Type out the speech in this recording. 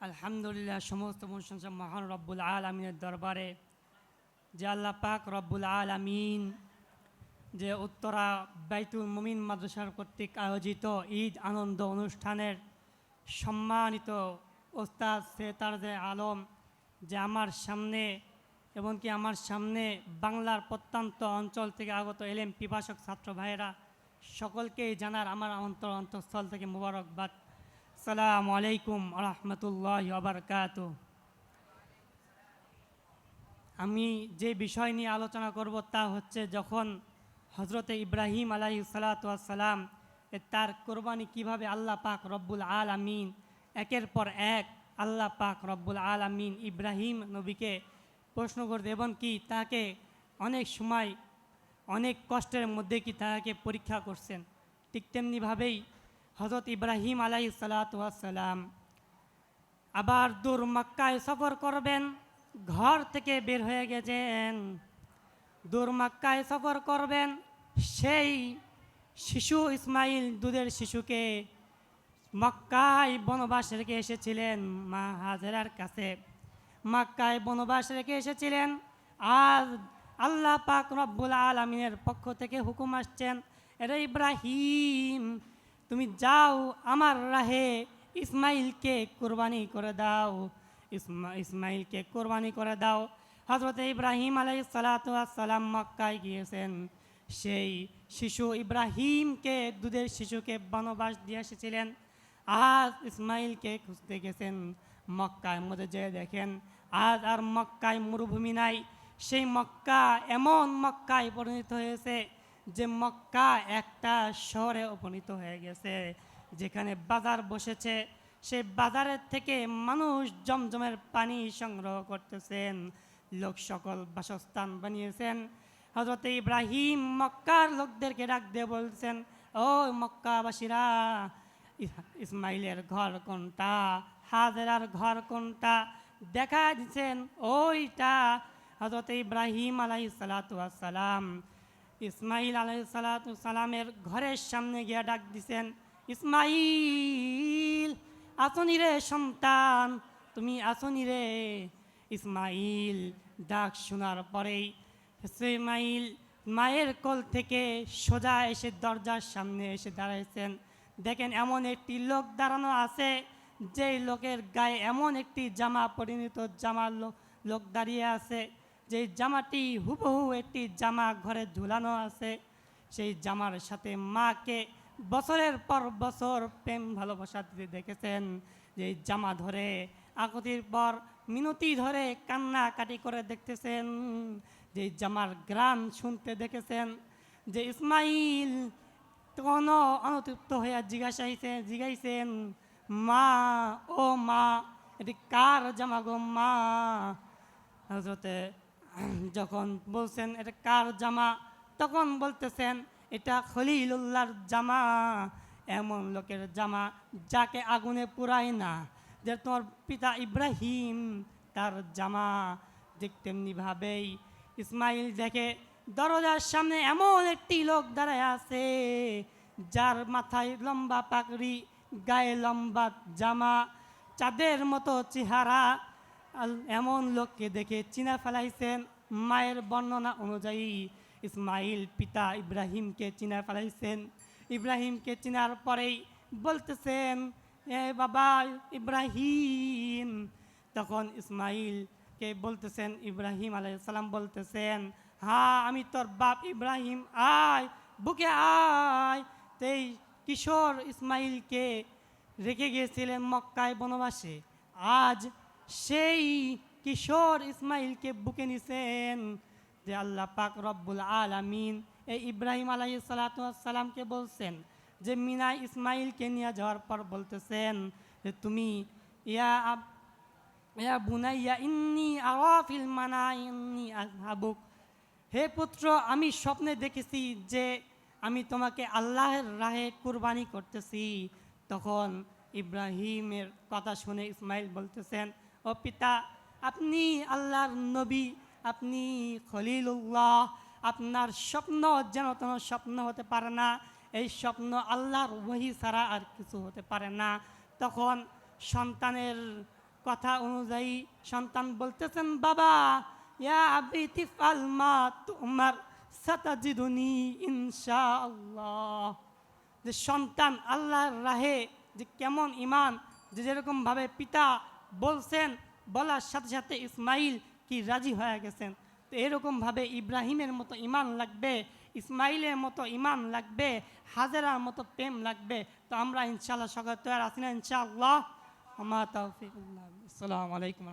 আলহামদুলিল্লাহ, সমস্ত প্রশংসা মহান রব্বুল আলামিনের দরবারে। যে আল্লাহ পাক রব্বুল আলামিন যে উত্তরা বাইতুল মুমিন মাদ্রাসার কর্তৃক আয়োজিত ঈদ আনন্দ অনুষ্ঠানের সম্মানিত ওস্তাদ সেতারজে আলম যে আমার সামনে এমনকি আমার সামনে বাংলার প্রত্যন্ত অঞ্চল থেকে আগত এলেম পিপাসক ছাত্র ভাইয়েরা সকলকেই জানার আমার অন্তঃস্থল থেকে মুবারকবাদ। আসসালামু আলাইকুম রহমতুল্লাহি ওয়া বারাকাতুহু। আমি যে বিষয় নিয়ে আলোচনা করব তা হচ্ছে যখন হজরতে ইব্রাহিম আলাইহিস সালাতু ওয়াস সালাম তার কোরবানি কিভাবে আল্লাহ পাক রব্বুল আলামিন একের পর এক আল্লাহ পাক রব্বুল আলামিন ইব্রাহিম নবীকে প্রশ্ন করতে এবং কি তাকে অনেক সময় অনেক কষ্টের মধ্যে কি তাকে পরীক্ষা করছেন। ঠিক তেমনিভাবেই হজরত ইব্রাহিম আলাইহিস সালাতু ওয়াস সালাম আবার দূর মক্কায় সফর করবেন, ঘর থেকে বের হয়ে গেছেন, দূর মক্কায় সফর করবেন। সেই শিশু ইসমাইল দুধের শিশুকে মক্কায় বনবাস রেখে এসেছিলেন মা হাজেরার কাছে, মক্কায় বনবাস রেখে এসেছিলেন। আর আল্লাহ পাক রব্বুল আলামিনের পক্ষ থেকে হুকুম আসছেন, এরে ইব্রাহিম তুমি যাও আমার রাহে ইসমাইলকে কোরবানি করে দাও, ইসমাইলকে কোরবানি করে দাও। হযরত ইব্রাহিম আলাইহিস সালাতু ওয়াস সালাম মক্কায় গিয়েছেন, সেই শিশু ইব্রাহিমকে দুধের শিশুকে বনবাস দিয়ে এসেছিলেন। আজ ইসমাইলকে খুঁজতে গেছেন মক্কার মধ্যে যেয়ে দেখেন আজ আর মক্কায় মরুভূমি নাই, সেই মক্কা এমন মক্কায় পরিণত হয়েছে যে মক্কা একটা শহরে উপনীত হয়ে গেছে, যেখানে বাজার বসেছে। সেই বাজারের থেকে মানুষ জমজমের পানি সংগ্রহ করতেছেন, লোক সকল বাসস্থান বানিয়েছেন। হযরত ইব্রাহিম মক্কার লোকদেরকে ডাক দিয়ে বলছেন, ও মক্কাবাসীরা, ইসমাইলের ঘর কোনটা, হাজেরার ঘর কোনটা? দেখা দিচ্ছেন ওইটা। হযরত ইব্রাহিম আলাইহিস সালাতু ওয়াস সালাম ইসমাইল আলাইহিস সালাতু ওয়াস সালামের ঘরের সামনে গিয়ে ডাক দিছেন, ইসমাইল আসনি রে সন্তান, তুমি আসনি রে। ইসমাইল ডাক শোনার পরেই ইসমাইল মায়ের কোল থেকে সোজা এসে দরজার সামনে এসে দাঁড়াইছেন। দেখেন এমন একটি লোক দাঁড়ানো আছে, যেই লোকের গায়ে এমন একটি জামা পরিণত জামা লোক দাঁড়িয়ে আছে, যেই জামাটি হুবহু একটি জামা ঘরে ঝুলানো আছে। সেই জামার সাথে মাকে বছরের পর বছর প্রেম ভালোবাসা দিতে দেখেছেন, যে জামা ধরে আকুতির পর মিনতি ধরে কান্নাকাটি করে দেখতেছেন, যে জামার গ্রাম শুনতে দেখেছেন। যে ইসমাইল তখন অনুতৃপ্ত হইয়া জিজ্ঞাইছেন, মা ও মা, এটি কার জামা গো মা? হযরতে যখন বলছেন এটা কার জামা, তখন বলতেছেন এটা খলিলুল্লাহর জামা, এমন লোকের জামা যাকে আগুনে পুরায় না, যে তোমার পিতা ইব্রাহিম তার জামা। ঠিক তেমনিভাবেই ইসমাইল দেখে দরজার সামনে এমন একটি লোক দাঁড়ায় আছে, যার মাথায় লম্বা পাগড়ি, গায়ে লম্বা জামা, চাঁদের মতো চেহারা। এমন লোককে দেখে চিনা ফেলাইছেন। মায়ের বর্ণনা অনুযায়ী ইসমাইল পিতা ইব্রাহিমকে চিনা ফেলাইছেন। ইব্রাহিমকে চিনার পরেই বলতেছেন, এ বাবা ইব্রাহিম। তখন ইসমাইলকে বলতেছেন, ইব্রাহিম আলাইহিস সালাম বলতেছেন, হ্যাঁ আমি তোর বাপ ইব্রাহিম, আয় বুকে আয়। এই কিশোর ইসমাইলকে রেখে গিয়েছিলেন মক্কায় বনবাসে, আজ সেই কিশোর ইসমাইলকে বুকে নিছেন। যে আল্লাহ পাক রব্বুল আলামিন এই ইব্রাহিম আলাইহিস সালাতু ওয়াস সালামকে বলছেন, যে মিনায় ইসমাইলকে নিয়ে যাওয়ার পর বলতেছেন যে তুমি ইয়া বুনাইয়া ইন্নী আরা ফিল মানাইন্নী আযহাবুক, হে পুত্র আমি স্বপ্নে দেখেছি যে আমি তোমাকে আল্লাহর রাহে কুরবানি করতেছি। তখন ইব্রাহিমের কথা শুনে ইসমাইল বলতেছেন, ও পিতা, আপনি আল্লাহর নবী, আপনি খলিলুল্লাহ, আপনার স্বপ্ন যেন তেন স্বপ্ন হতে পারে না, এই স্বপ্ন আল্লাহর ওহী ছাড়া আর কিছু হতে পারে না। তখন সন্তানের কথা অনুযায়ী সন্তান বলতেছেন, বাবা ইয়া আবিতি ফাল মা তুমার সাতাজিদুনি ইনশাআল্লাহ। যে সন্তান আল্লাহর রাহে যে কেমন ইমান, যে যেরকমভাবে পিতা বলছেন, বলার সাথে সাথে ইসমাইল কি রাজি হয়ে গেছেন। তো এরকমভাবে ইব্রাহিমের মতো ইমান লাগবে, ইসমাইলের মতো ইমান লাগবে, হাজেরার মতো প্রেম লাগবে। তো আমরা ইনশাআল্লাহ সকলে তৈরি আছি না ইনশাআল্লাহ। আমা তাওফিকুল্লাহ। আসসালামু আলাইকুম।